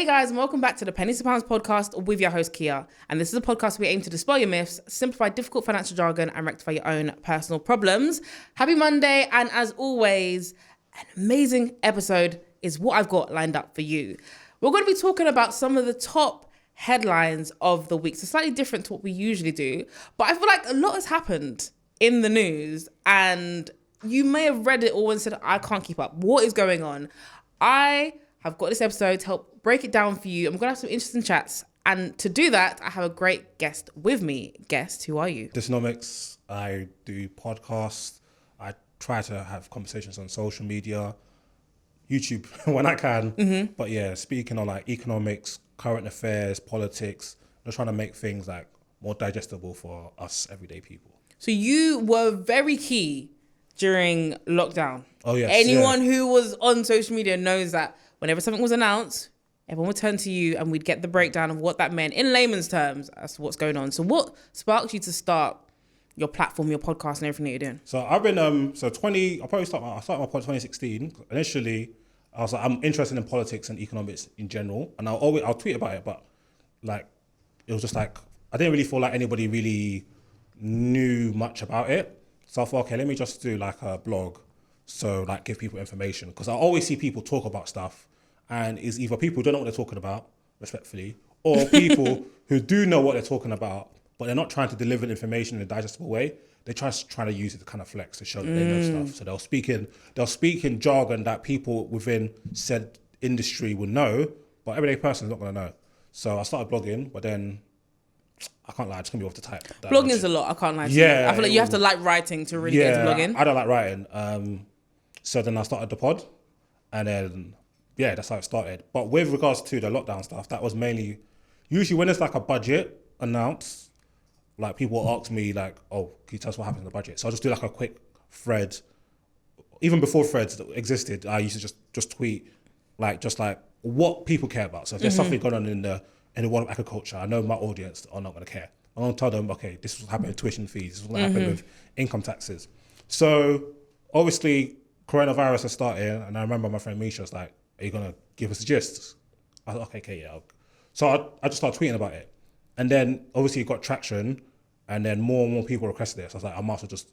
Hey guys, and welcome back to the Pennies to Pounds podcast with your host Kia. And this is a podcast where we aim to dispel your myths, simplify difficult financial jargon, and rectify your own personal problems. Happy Monday, and as always, an amazing episode is what I've got lined up for you. We're going to be talking about some of the top headlines of the week. So slightly different to what we usually do, but I feel like a lot has happened in the news, and you may have read it all and said, I can't keep up. What is going on? I have got this episode to help break it down for you. I'm going to have some interesting chats. And to do that, I have a great guest with me. Guest, who are you? Disunomics. I do podcasts. I try to have conversations on social media, YouTube when I can. Mm-hmm. But yeah, speaking on like economics, current affairs, politics, just trying to make things like more digestible for us everyday people. So you were very key during lockdown. Oh yes. Anyone who was on social media knows that whenever something was announced, everyone would turn to you and we'd get the breakdown of what that meant in layman's terms as to what's going on. So what sparked you to start your platform, your podcast and everything that you're doing? So I've been, I started my podcast in 2016. Initially, I was like, I'm interested in politics and economics in general. And I'll tweet about it, but like, it was just like, I didn't really feel like anybody really knew much about it. So I thought, okay, let me just do like a blog. So like give people information. Because I always see people talk about stuff and it's either people who don't know what they're talking about, respectfully, or people who do know what they're talking about, but they're not trying to deliver the information in a digestible way. They're trying to use it to kind of flex to show that they know stuff. So they'll speak in jargon that people within said industry will know, but everyday person is not going to know. So I started blogging, but then I can't lie, it's going to be off the type. Blogging is a lot, I can't lie to you. I feel like you have to like writing to really get into blogging. I don't like writing. So then I started the pod, and then, yeah, that's how it started. But with regards to the lockdown stuff, that was mainly, usually when there's like a budget announced, like people will ask me like, oh, can you tell us what happened in the budget? So I'll just do like a quick thread. Even before threads existed, I used to just tweet like what people care about. So if there's something going on in the world of agriculture, I know my audience are not going to care. I'm going to tell them, okay, this is what happened with tuition fees, this is what happened with income taxes. So obviously coronavirus has started, and I remember my friend Misha was like, are you going to give us a gist? I was like, okay, yeah. So I just started tweeting about it. And then obviously it got traction, and then more and more people requested it. So I was like, I might as well just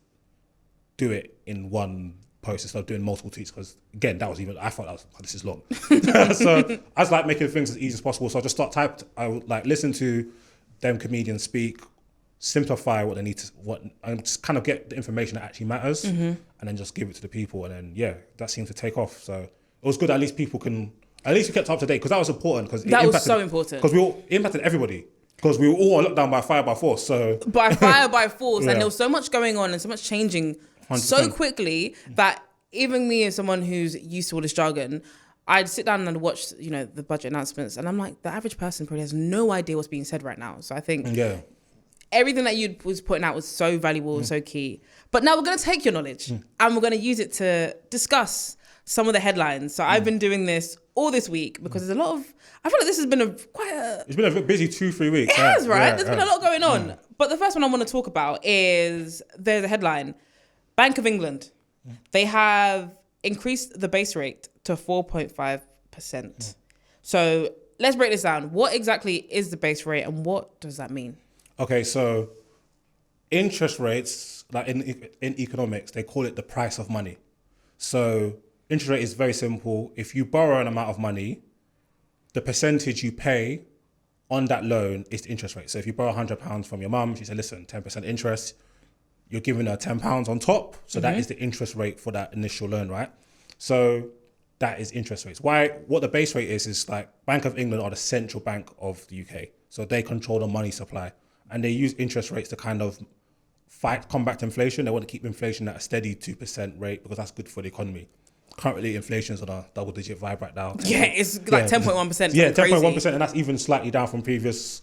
do it in one post instead of doing multiple tweets, because again, I thought this is long. So I was like making things as easy as possible. So I just I would like listen to them comedians speak, simplify what they need to, and just kind of get the information that actually matters, and then just give it to the people. And then, yeah, that seemed to take off. So it was good. At least we kept up to date, because that was important. That was so important. Because it impacted everybody. Because we were all locked down by fire by force. So by fire by force, and there was so much going on and so much changing 100%. So quickly that even me as someone who's used to all this jargon, I'd sit down and watch, the budget announcements, and I'm like, the average person probably has no idea what's being said right now. So I think everything that you was putting out was so valuable, so key. But now we're going to take your knowledge and we're going to use it to discuss some of the headlines. So I've been doing this all this week because there's a lot of, I feel like this has been it's been a busy 2-3 weeks. It has, right? There's been a lot going on. But the first one I want to talk about is, there's a headline, Bank of England. They have increased the base rate to 4.5%. So let's break this down. What exactly is the base rate and what does that mean? Okay, so interest rates, like in economics, they call it the price of money. So interest rate is very simple. If you borrow an amount of money, the percentage you pay on that loan is the interest rate. So if you borrow £100 from your mum, she said, listen, 10% interest, you're giving her £10 on top. So that is the interest rate for that initial loan, right? So that is interest rates. What the base rate is like Bank of England are the central bank of the UK. So they control the money supply, and they use interest rates to kind of combat inflation. They want to keep inflation at a steady 2% rate because that's good for the economy. Currently, inflation is on a double-digit vibe right now. Yeah, it's like 10.1%. Yeah, 10.1%, and that's even slightly down from previous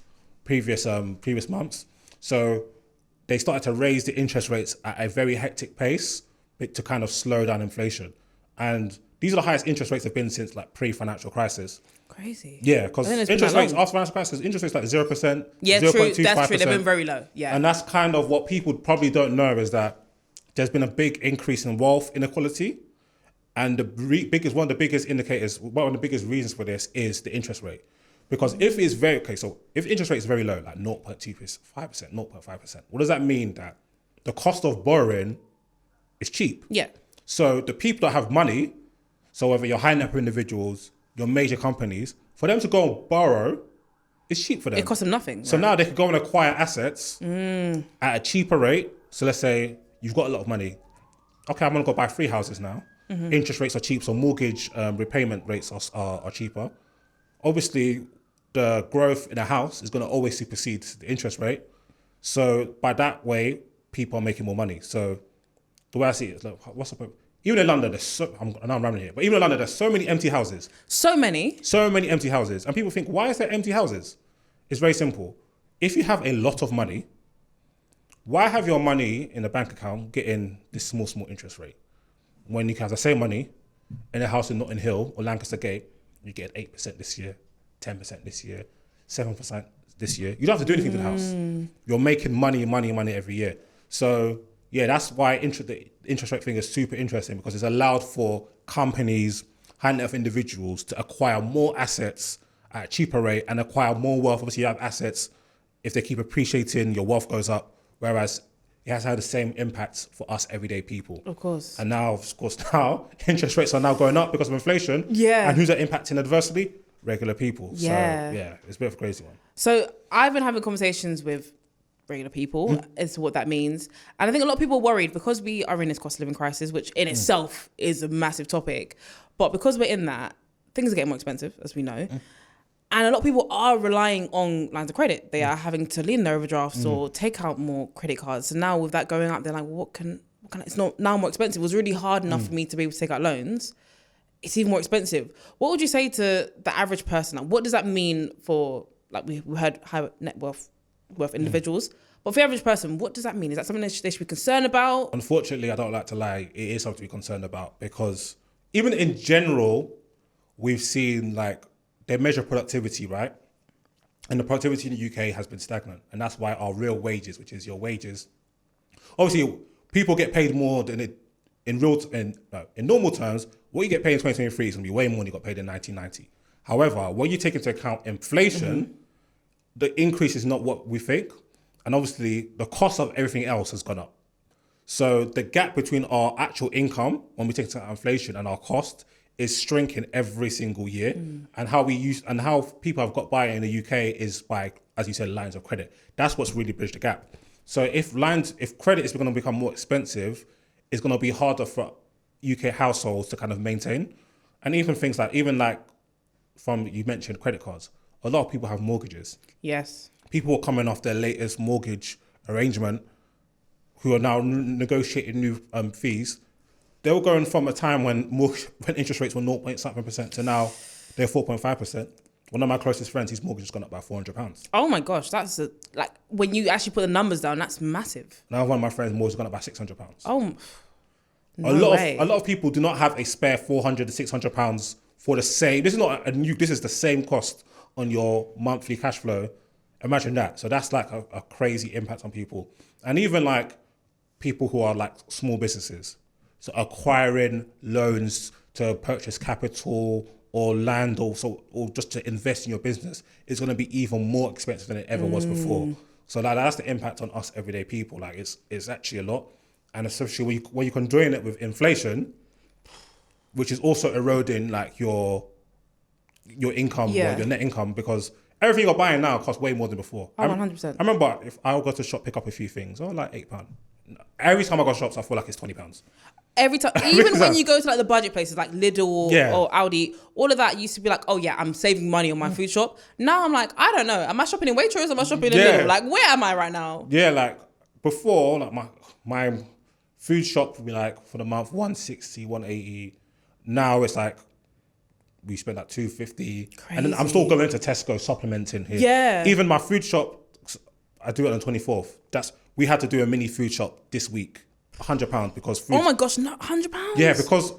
months. So they started to raise the interest rates at a very hectic pace to kind of slow down inflation. And these are the highest interest rates have been since like pre-financial crisis. Crazy. Yeah, because interest rates after financial crisis, interest rates like 0%. Yeah, 0.25%. That's true. They've been very low. Yeah, and that's kind of what people probably don't know is that there's been a big increase in wealth inequality, and one of the biggest indicators, one of the biggest reasons for this is the interest rate. Because if it's very, okay, so if interest rate is very low, like 0.25%, 0.5%, what does that mean? That the cost of borrowing is cheap. Yeah. So the people that have money, so whether you're high net worth individuals, your major companies, for them to go and borrow, it's cheap for them. It costs them nothing. So now they can go and acquire assets at a cheaper rate. So let's say you've got a lot of money. Okay, I'm going to go buy 3 houses now. Interest rates are cheap, so mortgage repayment rates are cheaper. Obviously, the growth in a house is going to always supersede the interest rate. So by that way, people are making more money. So the way I see it is, like, what's the point? Even in London, I know I'm rambling here, but even in London, there's so many empty houses. So many empty houses. And people think, why is there empty houses? It's very simple. If you have a lot of money, why have your money in a bank account getting this small interest rate? When you can have the same money in a house in Notting Hill or Lancaster Gate, you get 8% this year, 10% this year, 7% this year. You don't have to do anything to the house. You're making money every year. So yeah, that's why the interest rate thing is super interesting, because it's allowed for companies, high net worth individuals to acquire more assets at a cheaper rate and acquire more wealth. Obviously, you have assets. If they keep appreciating, your wealth goes up. Whereas it has had the same impact for us everyday people. Of course. And now, of course, interest rates are now going up because of inflation. Yeah. And who's that impacting adversely? Regular people. Yeah. So yeah, it's a bit of a crazy one. So I've been having conversations with regular people as to what that means. And I think a lot of people are worried because we are in this cost of living crisis, which in itself is a massive topic. But because we're in that, things are getting more expensive, as we know. And a lot of people are relying on lines of credit. They are having to lean their overdrafts or take out more credit cards. So now with that going up, they're like, well, what can it's not now more expensive. It was really hard enough for me to be able to take out loans. It's even more expensive. What would you say to the average person? Like, what does that mean for, like we heard high net worth individuals, but for the average person, what does that mean? Is that something they should be concerned about? Unfortunately, I don't like to lie, it is something to be concerned about, because even in general, we've seen like they measure productivity, right? And the productivity in the UK has been stagnant, and that's why our real wages, which is your wages, obviously people get paid more than it in normal terms. What you get paid in 2023 is going to be way more than you got paid in 1990. However, when you take into account inflation, the increase is not what we think. And obviously, the cost of everything else has gone up. So the gap between our actual income, when we take into account inflation, and our cost is shrinking every single year. And how people have got by in the UK is by, as you said, lines of credit. That's what's really bridged the gap. So if credit is going to become more expensive, it's going to be harder for UK households to kind of maintain. And even things like, you mentioned credit cards. A lot of people have mortgages. Yes. People are coming off their latest mortgage arrangement who are now negotiating new fees. They were going from a time when interest rates were 0.7% to now they're 4.5%. One of my closest friends, his mortgage has gone up by £400. Oh my gosh, that's like when you actually put the numbers down, that's massive. Now one of my friends' mortgage has gone up by £600. Oh, a lot of people do not have a spare £400 to £600 for the same. This is not this is the same cost on your monthly cash flow. Imagine that. So that's like a crazy impact on people. And even like people who are like small businesses. So acquiring loans to purchase capital or land or just to invest in your business is going to be even more expensive than it ever was before. So that's the impact on us everyday people. Like it's actually a lot. And especially when you conjoin it with inflation, which is also eroding like your income or your net income, because everything you're buying now costs way more than before. Oh, 100%. I remember if I go to shop, pick up a few things, like £8. Every time I go to shops, I feel like it's £20. Every time, even when you go to like the budget places like Lidl or Aldi, all of that used to be like, oh yeah, I'm saving money on my food shop. Now I'm like, I don't know. Am I shopping in Waitrose? Am I shopping in Lidl? Like, where am I right now? Yeah, like before, like my food shop would be like for the month 160, 180. Now it's like we spend like 250, and then I'm still going to Tesco supplementing here. Yeah. Even my food shop, I do it on the 24th. We had to do a mini food shop this week, £100 because food. Oh my gosh, no, £100? Yeah, because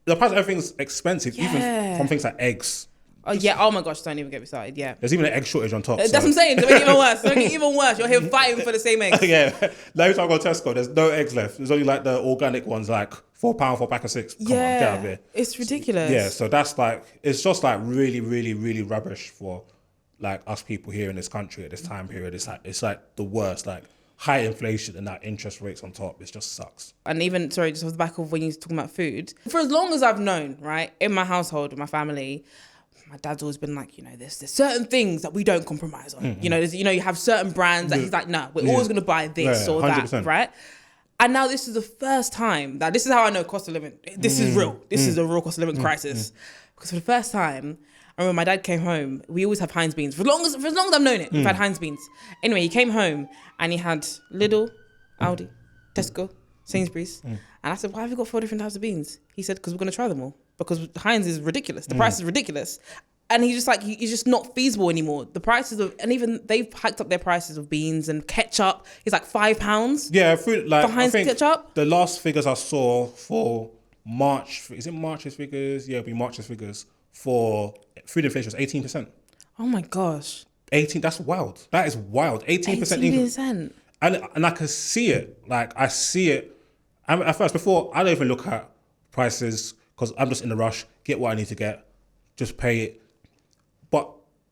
the price of everything's expensive, even from things like eggs. Oh yeah, oh my gosh, don't even get me started, yeah. There's even an egg shortage on top. That's what I'm saying, to make it even worse. To make it even worse, you're here fighting for the same eggs. Yeah, every time I go to Tesco, there's no eggs left. There's only like the organic ones, like £4 for a pack of 6. Come on, get out of here. It's ridiculous. Yeah, so that's like, it's just like really, really, really rubbish for like us people here in this country at this time period. It's like the worst. Like high inflation and that interest rates on top. It just sucks. And even, sorry, just off the back of when you're talking about food, for as long as I've known, right, in my household, in my family, my dad's always been like, there's certain things that we don't compromise on. Mm-hmm. You have certain brands that he's like, no, we're always going to buy this or 100%. That, right? And now this is the first time that, this is how I know cost of living. This is real. This is a real cost of living crisis. Because for the first time, I remember my dad came home. We always have Heinz beans. For as long as I've known it, we've had Heinz beans. Anyway, he came home and he had Lidl, Aldi, Tesco, Sainsbury's. And I said, why have you got 4 different types of beans? He said, because we're going to try them all. Because Heinz is ridiculous. The price is ridiculous. And he's just like, it's just not feasible anymore. The prices of, and even they've hiked up their prices of beans and ketchup. It's like £5. Yeah, food, like, for Heinz ketchup. The last figures I saw for March, is it March's figures? Yeah, it'll be March's figures for food inflation was 18%. Oh my gosh. 18, that's wild. That is wild. 18% increase. And I can see it. Like, I see it. At first, before, I don't even look at prices because I'm just in a rush, get what I need to get, just pay it. But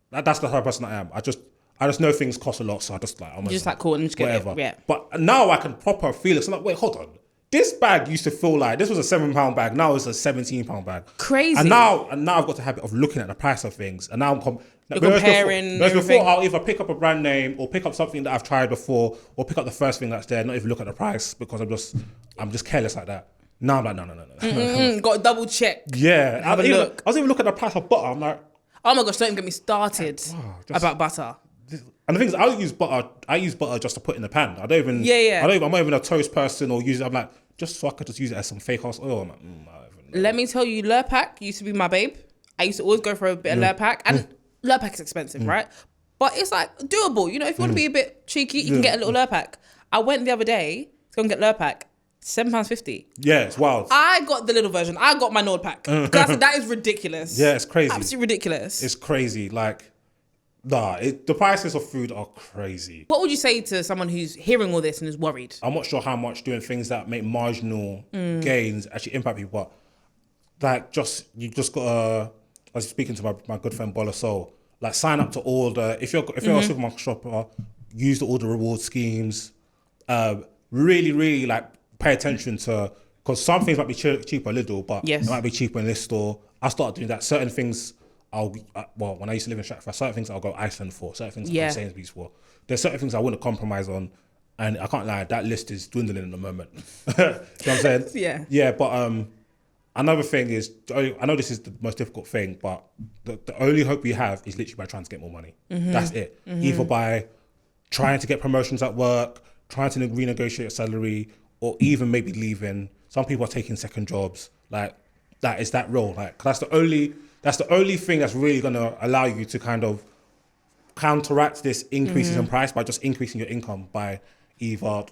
that's the type of person I am. I just know things cost a lot, so I just like, I'm just like, cool, and just get whatever. It. Yeah. But now I can proper feel it. So I'm like, wait, hold on. This bag used to feel like this was a £7 bag. Now it's a £17 bag. Crazy. And now I've got the habit of looking at the price of things, and now I'm comparing. Before I'll either pick up a brand name or pick up something that I've tried before, or pick up the first thing that's there, not even look at the price because I'm just careless like that. Now I'm like, no. Got to double check. Yeah, have a look. I was even looking at the price of butter. I'm like, oh my gosh, don't even get me started about butter. And the thing is, I use butter just to put in the pan. I don't even. Yeah. I'm not even a toast person or use it. I'm like, just so I could just use it as some fake ass oil. I'm like, let me tell you, Lurpak used to be my babe. I used to always go for a bit of Lurpak, and Lurpak is expensive, right? But it's like doable. If you want to be a bit cheeky, you can get a little Lurpak. I went the other day to go and get Lurpak. £7.50. Yeah, it's wild. I got the little version. I got my Nord pack. I said, that is ridiculous. Yeah, it's crazy. Absolutely ridiculous. It's crazy. Like, the prices of food are crazy. What would you say to someone who's hearing all this and is worried? I'm not sure how much doing things that make marginal gains actually impact people, but like, you just gotta. I was speaking to my good friend Bola Soul. Like, sign up to all the if you're a supermarket shopper, use all the reward schemes. Really like pay attention to, because some things might be cheaper a little, but it might be cheaper in this store. I started doing that. Certain things when I used to live in Stratford, certain things I'll go Iceland for, certain things I'll go Sainsbury's for. There's certain things I wouldn't compromise on, and I can't lie, that list is dwindling at the moment. You know what I'm saying? Yeah, but another thing is, I know this is the most difficult thing, but the only hope we have is literally by trying to get more money. That's it. Either by trying to get promotions at work, trying to renegotiate a salary, or even maybe leaving. Some people are taking second jobs. Like, that is that role. Like, that's the only thing that's really going to allow you to kind of counteract this increases in price by just increasing your income by either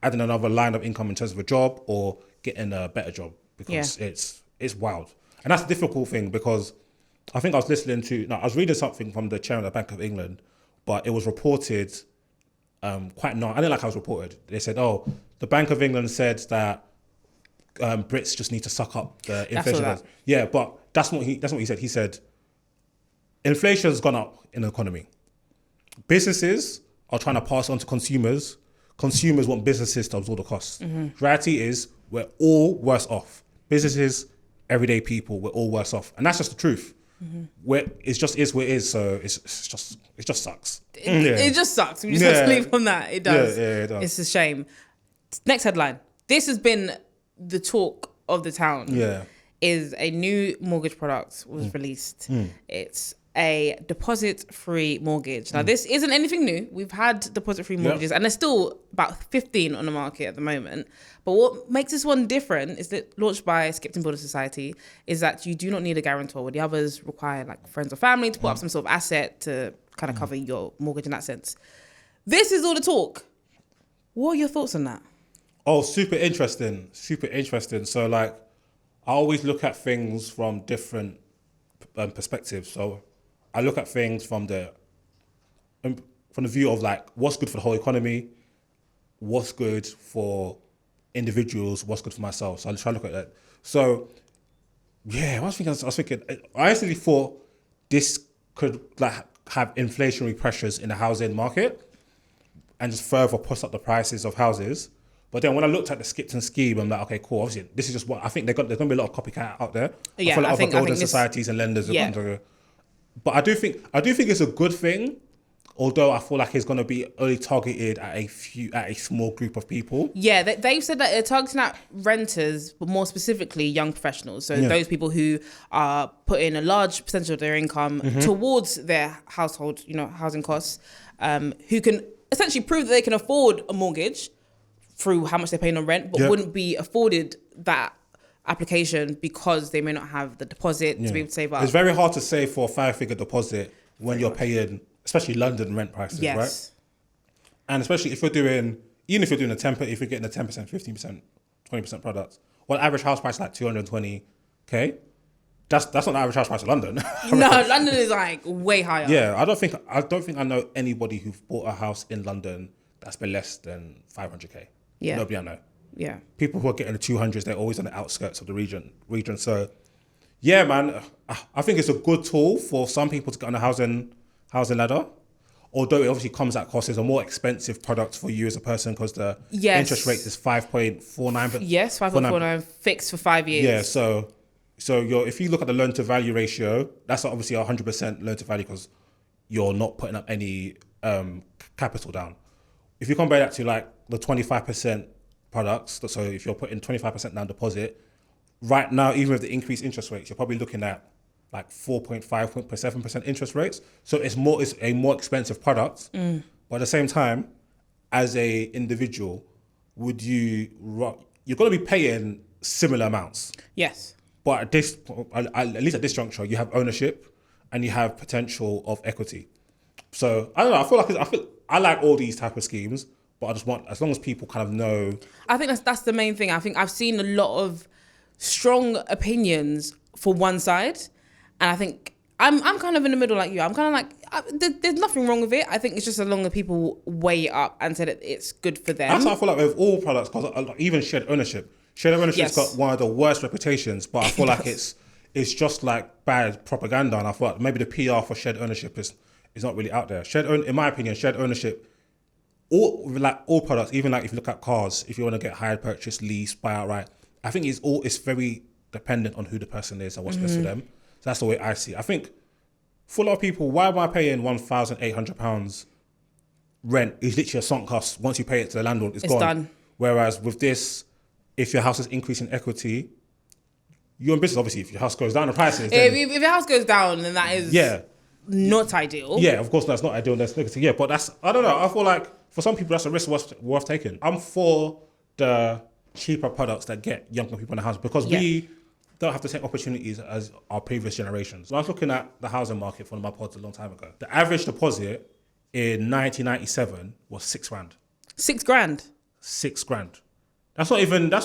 adding another line of income in terms of a job or getting a better job, because it's wild. And that's the difficult thing, because I think I was reading something from the chair of the Bank of England, but it was reported I didn't like how it was reported. They said, the Bank of England said that Brits just need to suck up the inflation. Yeah, but that's what he said. He said, inflation's gone up in the economy. Businesses are trying to pass on to consumers. Consumers want businesses to absorb the costs. Reality is, we're all worse off. Businesses, everyday people, we're all worse off. And that's just the truth. It just is what it is, so it just sucks. It just sucks. We just have to leave on that. It does. Yeah, it does. It's a shame. Next headline. This has been the talk of the town. Yeah. Is a new mortgage product was released. It's a deposit-free mortgage. Now, this isn't anything new. We've had deposit-free mortgages, and there's still about 15 on the market at the moment. But what makes this one different is that, launched by Skipton Builder Society, is that you do not need a guarantor, where the others require like friends or family to put up some sort of asset to kind of cover your mortgage in that sense. This is all the talk. What are your thoughts on that? Oh, super interesting. So, like, I always look at things from different perspectives. So I look at things from the view of, like, what's good for the whole economy, what's good for individuals, what's good for myself. So I try to look at that. So, yeah, I was thinking, I actually thought this could, like, have inflationary pressures in the housing market and just further push up the prices of houses. But then when I looked at the Skipton scheme, I'm like, okay, cool. Obviously, this is just what I think there's going to be a lot of copycat out there. Yeah, I feel like other building this, societies and lenders are yeah. going to. But I do think it's a good thing, although I feel like it's going to be only targeted at a small group of people. Yeah, they've said that they're targeting at renters, but more specifically young professionals. So those people who are putting a large percentage of their income towards their household, housing costs, who can essentially prove that they can afford a mortgage through how much they're paying on rent, but wouldn't be afforded that application because they may not have the deposit to be able to save up. It's very hard to save for a 5-figure deposit when you're paying, especially London rent prices, right? And especially if you're doing a 10%, if you're getting a 10%, 15%, 20% products, well, average house price is like 220k. That's not the average house price of London. No, London is like way higher. Yeah, I don't think I know anybody who's bought a house in London that's been less than 500k. Yeah. Nobody I know. Yeah. People who are getting the 200s, they're always on the outskirts of the region. So, yeah, man, I think it's a good tool for some people to get on the housing ladder. Although it obviously comes at cost, it's a more expensive product for you as a person because the interest rate is 5.49. Yes, 5.49 fixed for 5 years. Yeah, so if you look at the loan to value ratio, that's obviously 100% loan to value because you're not putting up any capital down. If you compare that to like the 25% products, so if you're putting 25% down deposit, right now, even with the increased interest rates, you're probably looking at like 4.5.7% interest rates. So it's a more expensive product. But at the same time, as a individual, you're going to be paying similar amounts. Yes. But at least at this juncture, you have ownership and you have potential of equity. So I don't know. I like all these type of schemes, but I just want, as long as people kind of know. I think that's the main thing. I think I've seen a lot of strong opinions for one side, and I think I'm kind of in the middle like you. I'm kind of like, there's nothing wrong with it. I think it's just as long as people weigh it up and say that it's good for them. That's how I feel like with all products, because even shared ownership's got one of the worst reputations, but I feel like it's just like bad propaganda, and I feel like maybe the PR for shared ownership is not really out there. In my opinion, shared ownership, all products, even like if you look at cars, if you want to get hired, purchase, lease, buy outright, I think it's very dependent on who the person is and what's best for them. So that's the way I see it. I think for a lot of people, why am I paying £1,800 rent? Is literally a sunk cost. Once you pay it to the landlord, it's gone. Done. Whereas with this, if your house is increasing equity, you're in business. Obviously, if your house goes down in prices, if your house goes down, then that is not ideal. Yeah, of course, that's not ideal. That's negative. Yeah, but I don't know. I feel like for some people, that's a risk worth taking. I'm for the cheaper products that get younger people in the house because we don't have the same opportunities as our previous generations. So I was looking at the housing market for one of my pods a long time ago. The average deposit in 1997 was £6,000. £6,000? £6,000. That's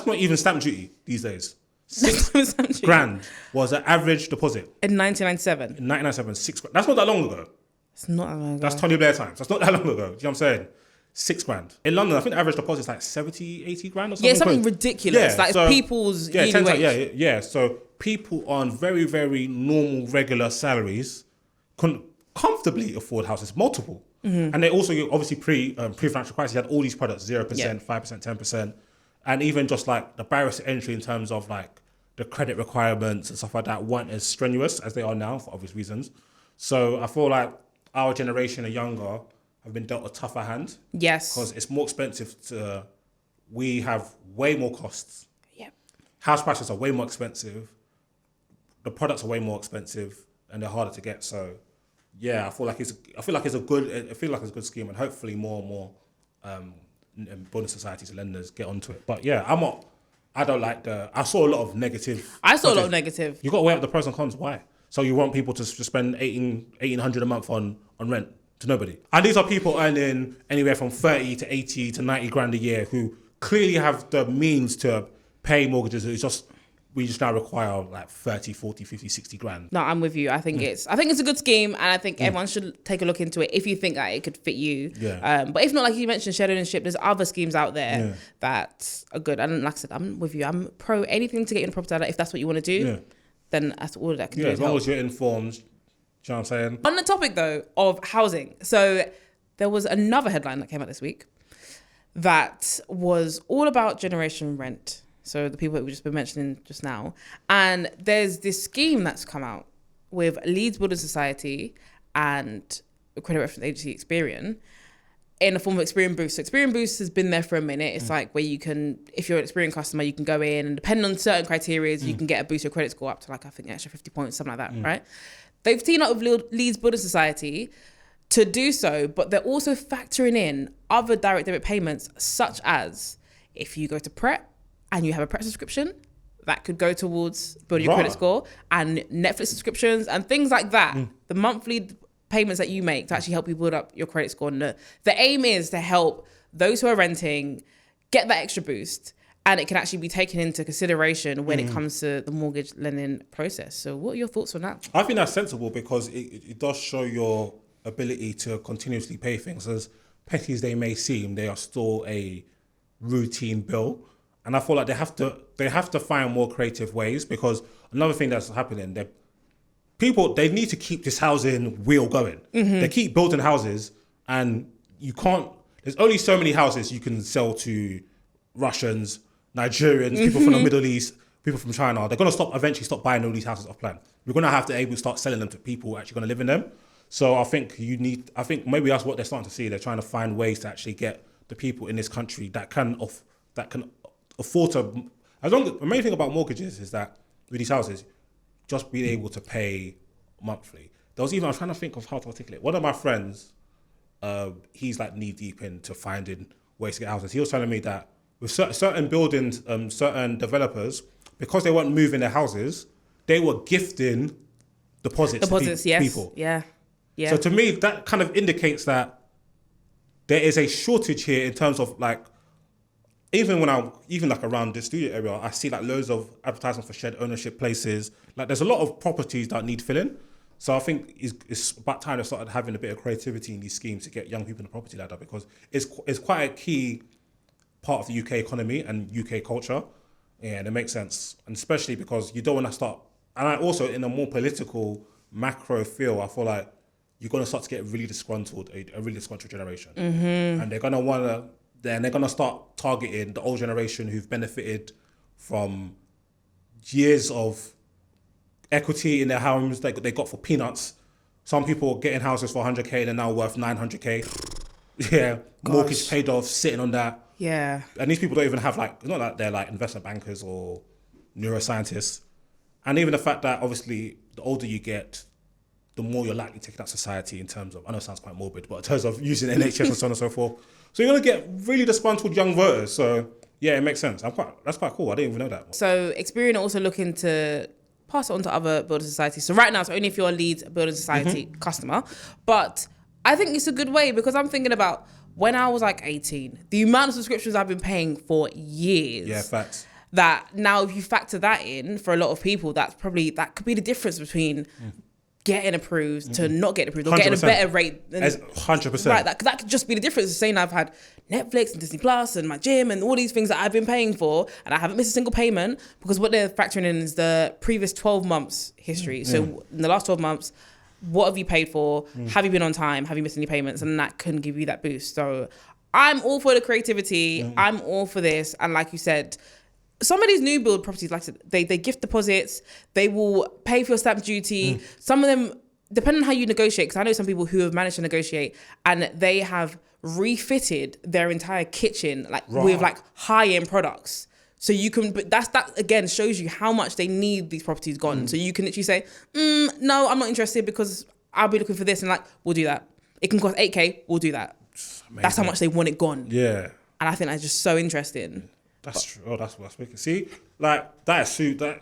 not even stamp duty these days. £6,000 was the average deposit. In 1997? In 1997, £6,000. That's not that long ago. It's not that long ago. That's Tony Blair times. That's not that long ago. Do you know what I'm saying? £6,000. In London, I think the average deposit is like 70, 80 grand or something. Yeah, something ridiculous. Yeah, like so, people's yearly wage. Yeah. So people on very, very normal, regular salaries can comfortably afford houses, multiple. Mm-hmm. And they also, obviously, pre-financial crisis, you had all these products, 0%, 5%, 10%. And even just like the barriers to entry in terms of like the credit requirements and stuff like that weren't as strenuous as they are now for obvious reasons. So I feel like our generation and younger have been dealt a tougher hand. Yes. Because it's more expensive we have way more costs. Yep. House prices are way more expensive. The products are way more expensive and they're harder to get. So yeah, I feel like it's a good scheme, and hopefully more and more building societies and lenders get onto it. But yeah, I don't like I saw a lot of negative. I saw a lot of negative. You got to weigh up the pros and cons. Why? So you want people to spend $1,800 a month on rent to nobody. And these are people earning anywhere from 30 to 80 to 90 grand a year who clearly have the means to pay mortgages. We just now require like 30, 40, 50, 60 grand. No, I'm with you. I think it's a good scheme, and I think everyone should take a look into it if you think that it could fit you. Yeah. But if not, like you mentioned, shared ownership, there's other schemes out there that are good. And like I said, I'm with you. I'm pro anything to get you in property. If that's what you want to do, then that's all that can do. Yeah, as long as you're informed, Do you know what I'm saying? On the topic though of housing, so there was another headline that came out this week that was all about generation rent. So the people that we've just been mentioning just now. And there's this scheme that's come out with Leeds Building Society and credit reference agency Experian in the form of Experian Boost. So Experian Boost has been there for a minute. It's like where you can, if you're an Experian customer, you can go in and depending on certain criteria, you can get a boost your credit score up to like, I think, an extra 50 points, something like that, right? They've teamed up with Leeds Building Society to do so, but they're also factoring in other direct debit payments, such as if you go to Pret and you have a Pret subscription, that could go towards building your credit score, and Netflix subscriptions and things like that. The monthly payments that you make to actually help you build up your credit score. And the aim is to help those who are renting get that extra boost, and it can actually be taken into consideration when it comes to the mortgage lending process. So what are your thoughts on that? I think that's sensible because it does show your ability to continuously pay things. As petty as they may seem, they are still a routine bill. And I feel like they have to find more creative ways, because another thing that's happening, they need to keep this housing wheel going. They keep building houses, and there's only so many houses you can sell to Russians, Nigerians, people from the Middle East, people from China. They're going to eventually stop buying all these houses off plan. We're going to have to able to start selling them to people who are actually going to live in them. So I think maybe that's what they're starting to see. They're trying to find ways to actually get the people in this country that can afford to. The main thing about mortgages is that with these houses, just being able to pay monthly. I was trying to think of how to articulate. One of my friends, he's like knee deep into finding ways to get houses. He was telling me that with certain buildings, certain developers, because they weren't moving their houses, they were gifting deposits to people. Yeah. So to me, that kind of indicates that there is a shortage here in terms of like, even like around the studio area, I see like loads of advertisements for shared ownership places. Like there's a lot of properties that need filling. So I think it's about time they started having a bit of creativity in these schemes to get young people in the property ladder, because it's quite a key part of the UK economy and UK culture. Yeah, and it makes sense. And especially because you don't want to start, and I also in a more political macro feel, I feel like you're going to start to get a really disgruntled generation. And they're going to start targeting the old generation who've benefited from years of equity in their homes that they got for peanuts. Some people getting houses for 100k, they're now worth 900k. Yeah, mortgage paid off, sitting on that. Yeah. And these people don't even have it's not like they're like investment bankers or neuroscientists. And even the fact that obviously the older you get, the more you're likely to take out society in terms of, I know it sounds quite morbid, but in terms of using NHS and so on and so forth. So you're going to get really disgruntled young voters. So yeah, it makes sense. That's quite cool. I didn't even know that. So Experian are also looking to pass it on to other building societies. So right now it's only if you're a Leeds Building Society customer. But I think it's a good way, because I'm thinking about when I was like 18, the amount of subscriptions I've been paying for years. Yeah, facts. That now if you factor that in, for a lot of people, that could be the difference between getting approved to not getting approved, or 100%. Getting a better rate than 100%. Right, that could just be the difference. Saying I've had Netflix and Disney Plus and my gym and all these things that I've been paying for, and I haven't missed a single payment, because what they're factoring in is the previous 12 months history. So in the last 12 months, what have you paid for? Have you been on time? Have you missed any payments? And that can give you that boost. So I'm all for the creativity. I'm all for this. And like you said, some of these new build properties, like I said, they gift deposits, they will pay for your stamp duty. Some of them, depending on how you negotiate, because I know some people who have managed to negotiate and they have refitted their entire kitchen with like high-end products. So you can, but that again shows you how much they need these properties gone. So you can literally say, no, I'm not interested because I'll be looking for this, and like, we'll do that. It can cost 8k, we'll do that. That's how much they want it gone. Yeah. And I think that's just so interesting. That's true. Oh, that's what I was speaking. See, like that.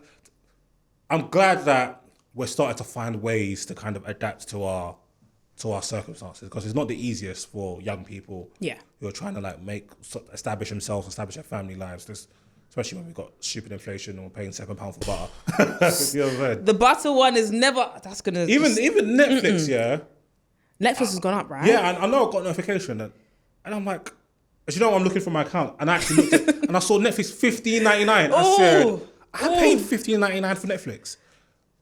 I'm glad that we're starting to find ways to kind of adapt to our circumstances, because it's not the easiest for young people. Yeah. Who are trying to establish themselves, establish their family lives. Especially when we've got stupid inflation and we're paying £7 for butter. You know what I'm saying? The butter one is never. That's gonna even Netflix. Yeah. Netflix has gone up, right? Yeah, I know I got a notification and I'm like, you know, I'm looking for my account, and I actually looked at, and I saw Netflix $15.99. I said, I paid $15.99 for Netflix.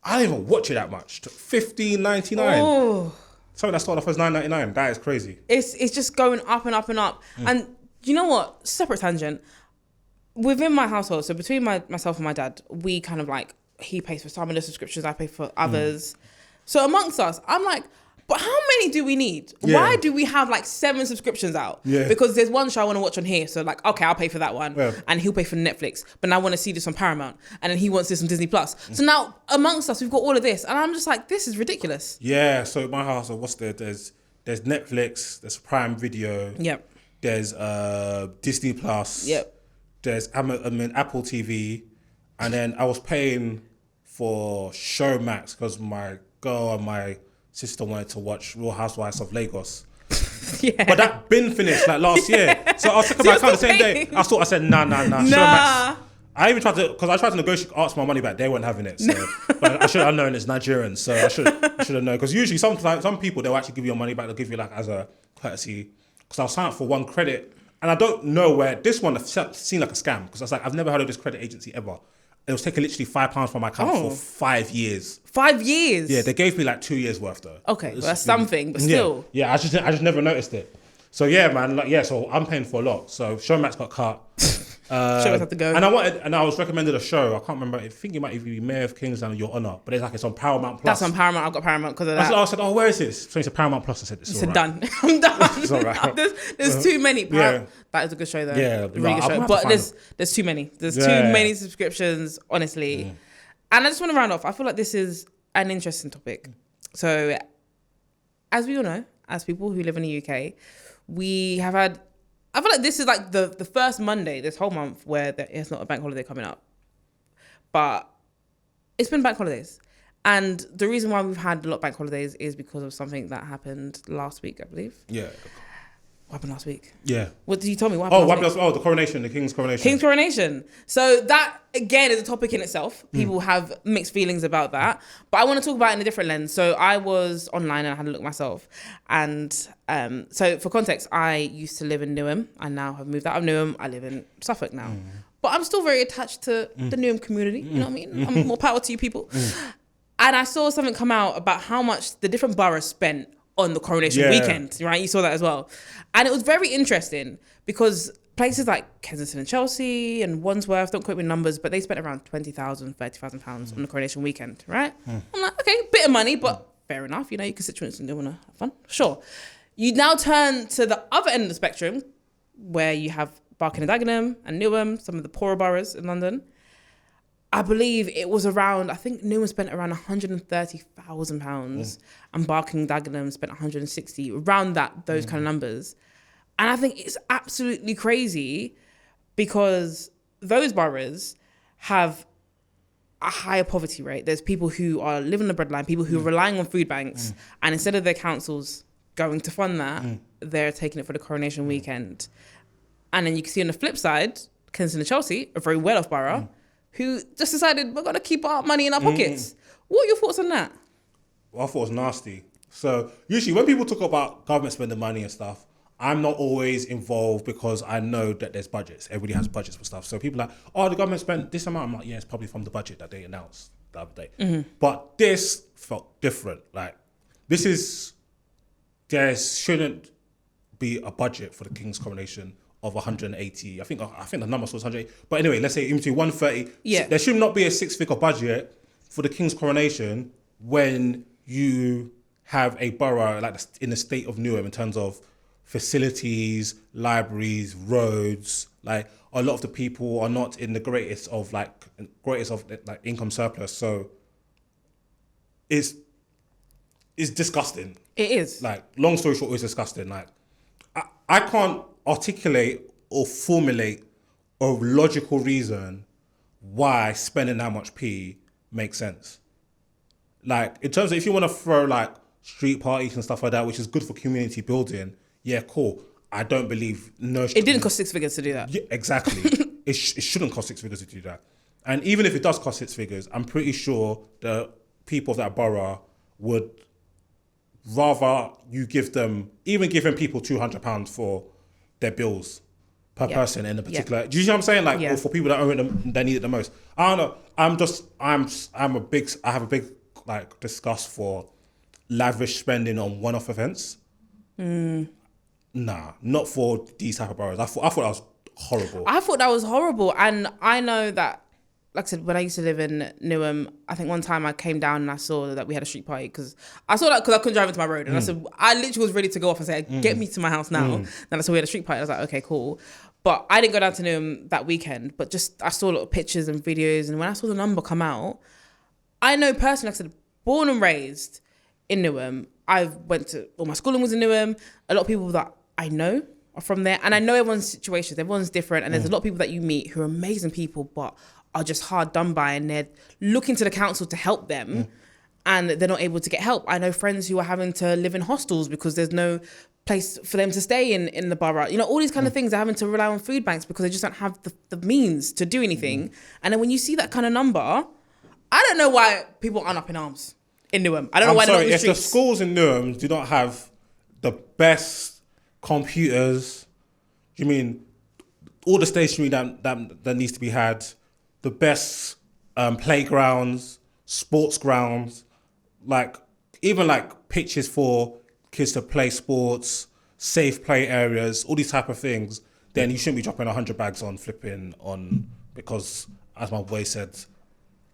I don't even watch it that much. $15.99. Oh, Something that started off as $9.99. That is crazy. it's just going up and up and up. And you know what? Separate tangent. Within my household, so between myself and my dad, we kind of like, he pays for some of the subscriptions, I pay for others. So amongst us, I'm like, but how many do we need? Yeah. Why do we have like 7 subscriptions out? Yeah. Because there's one show I want to watch on here. So like, okay, I'll pay for that one. Yeah. And he'll pay for Netflix. But now I want to see this on Paramount. And then he wants this on Disney Plus. So now amongst us, we've got all of this. And I'm just like, this is ridiculous. Yeah, so my house, what's there? There's Netflix, there's Prime Video. Yep. There's Disney Plus. Yep. There's Apple TV. And then I was paying for Showmax because my girl and my sister wanted to watch Real Housewives of Lagos. Yeah. But that been finished like last year. So I was checking my account the same day. I said, nah. Showmax. I even tried to negotiate, ask my money back. They weren't having it. So, but I should have known it's Nigerian. So I should have known. Because usually sometimes some people, they'll actually give you your money back. They'll give you like as a courtesy. Because I was signed up for one credit. And I don't know where, this one seemed like a scam. Because I was like, I've never heard of this credit agency ever. It was taking literally £5 from my account for 5 years. 5 years? Yeah, they gave me like 2 years worth though. Okay, well, that's something, but still. Yeah, I just never noticed it. So yeah, man, so I'm paying for a lot. So Showmax got cut. Showmax had to go. And I was recommended a show. I can't remember. I think it might even be Mayor of Kings and Your Honor, but it's on Paramount Plus. That's on Paramount. I've got Paramount because of that. I said, oh, where is this? So it's a Paramount Plus. I said, it's all right. Done. I'm done. It's all right. There's too many. Yeah. That is a good show though. Yeah, really good show. But there's too many. There's too many subscriptions, honestly. And I just want to round off. I feel like this is an interesting topic. So, as we all know, as people who live in the UK, we have had, I feel like this is like the first Monday this whole month where there's not a bank holiday coming up. But it's been bank holidays. And the reason why we've had a lot of bank holidays is because of something that happened last week, I believe. Yeah. What happened last week? Yeah. What did you tell me? What happened last week? The coronation, the King's coronation. King's coronation. So that, again, is a topic in itself. People have mixed feelings about that. But I want to talk about it in a different lens. So I was online and I had a look myself. And so for context, I used to live in Newham. I now have moved out of Newham. I live in Suffolk now. But I'm still very attached to the Newham community. You know what I mean? I'm more power to you people. And I saw something come out about how much the different boroughs spent on the coronation weekend, right? You saw that as well. And it was very interesting because places like Kensington and Chelsea and Wandsworth, don't quote me numbers, but they spent around £20,000, £30,000 on the coronation weekend, right? I'm like, okay, bit of money, but fair enough. You know, your constituents do want to have fun. Sure. You now turn to the other end of the spectrum where you have Barking and Dagenham and Newham, some of the poorer boroughs in London. I believe it was around, I think Newham spent around £130,000 and Barking and Dagenham spent 160, around those kind of numbers. And I think it's absolutely crazy because those boroughs have a higher poverty rate. There's people who are living the breadline, people who are relying on food banks, and instead of their councils going to fund that, they're taking it for the coronation weekend. And then you can see on the flip side, Kensington and Chelsea, a very well-off borough, who just decided we're going to keep our money in our pockets. What are your thoughts on that? Well, I thought it was nasty. So usually when people talk about government spending money and stuff, I'm not always involved because I know that there's budgets. Everybody has budgets for stuff. So people are like, oh, the government spent this amount. I'm like, yeah, it's probably from the budget that they announced the other day. But this felt different. Like, there shouldn't be a budget for the King's coronation of 180. I think the number was 180. But anyway, let's say in between 130. Yeah. There should not be a 6-figure budget for the King's coronation when you have a borough like in the state of Newham in terms of facilities, libraries, roads. Like, a lot of the people are not in the greatest of income surplus. So it's disgusting. It is. Like, long story short, it's disgusting. Like, I can't articulate or formulate a logical reason why spending that much P makes sense. Like, in terms of if you want to throw like street parties and stuff like that, which is good for community building, yeah, cool. I don't believe it didn't cost 6 figures to do that. Yeah, exactly. It shouldn't cost 6 figures to do that. And even if it does cost 6 figures, I'm pretty sure the people of that borough would rather you give them people £200 for their bills per person in a particular. Do you see what I'm saying? Like, or for people that own it, they need it the most. I don't know. I have a big like disgust for lavish spending on one-off events. Nah, not for these type of boroughs. I thought that was horrible. I thought that was horrible, and I know that. Like I said, when I used to live in Newham, I think one time I came down and I saw that we had a street party because I couldn't drive into my road. And I said, I literally was ready to go off and say, get me to my house now. Then I saw we had a street party. I was like, okay, cool. But I didn't go down to Newham that weekend, but just I saw a lot of pictures and videos. And when I saw the number come out, I know personally, like I said, born and raised in Newham. I went to, all my schooling was in Newham. A lot of people that I know are from there. And I know everyone's situations. Everyone's different. And there's a lot of people that you meet who are amazing people, but are just hard done by, and they're looking to the council to help them and they're not able to get help. I know friends who are having to live in hostels because there's no place for them to stay in the borough. You know, all these kind of things. They're having to rely on food banks because they just don't have the means to do anything. And then when you see that kind of number, I don't know why people aren't up in arms in Newham. I don't know why they're not in the streets. If the schools in Newham do not have the best computers, you mean all the stationery that needs to be had, the best playgrounds, sports grounds, like even like pitches for kids to play sports, safe play areas, all these type of things, then you shouldn't be dropping 100 bags on flipping on because, as my boy said,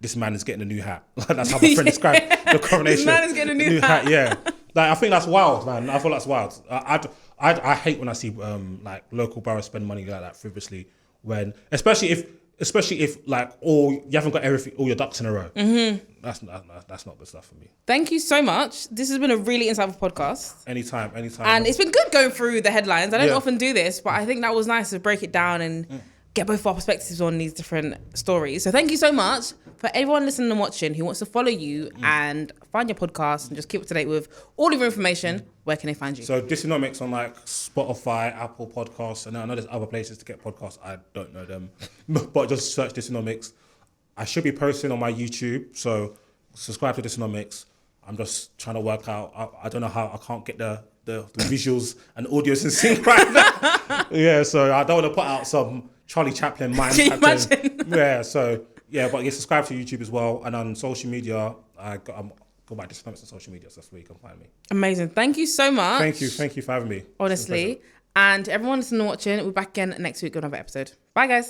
this man is getting a new hat. That's how my friend described the coronation. This man is getting a new hat. Yeah. Like, I think that's wild, man. I feel that's wild. I hate when I see like local boroughs spend money like that frivolously, when especially if like you haven't got all your ducks in a row. That's not the stuff for me. Thank you so much. This has been a really insightful podcast. Anytime. And it's been good going through the headlines. I don't often do this, but I think that was nice to break it down and get both our perspectives on these different stories. So thank you so much. For everyone listening and watching who wants to follow you and find your podcast and just keep up to date with all of your information, where can they find you? So Disunomics on like Spotify, Apple Podcasts, and I know there's other places to get podcasts. I don't know them, but just search Disunomics. I should be posting on my YouTube, so subscribe to Disunomics. I'm just trying to work out. I don't know how I can't get the visuals and audios in sync right now. Yeah, so I don't want to put out some Charlie Chaplin mind. Can you imagine? Yeah, so yeah, but you subscribe to YouTube as well, and on social media, I'm go by Disunomics on social media. So that's where you can find me. Amazing. Thank you so much. Thank you for having me. Honestly, and everyone listening and watching, we'll be back again next week with another episode. Bye, guys.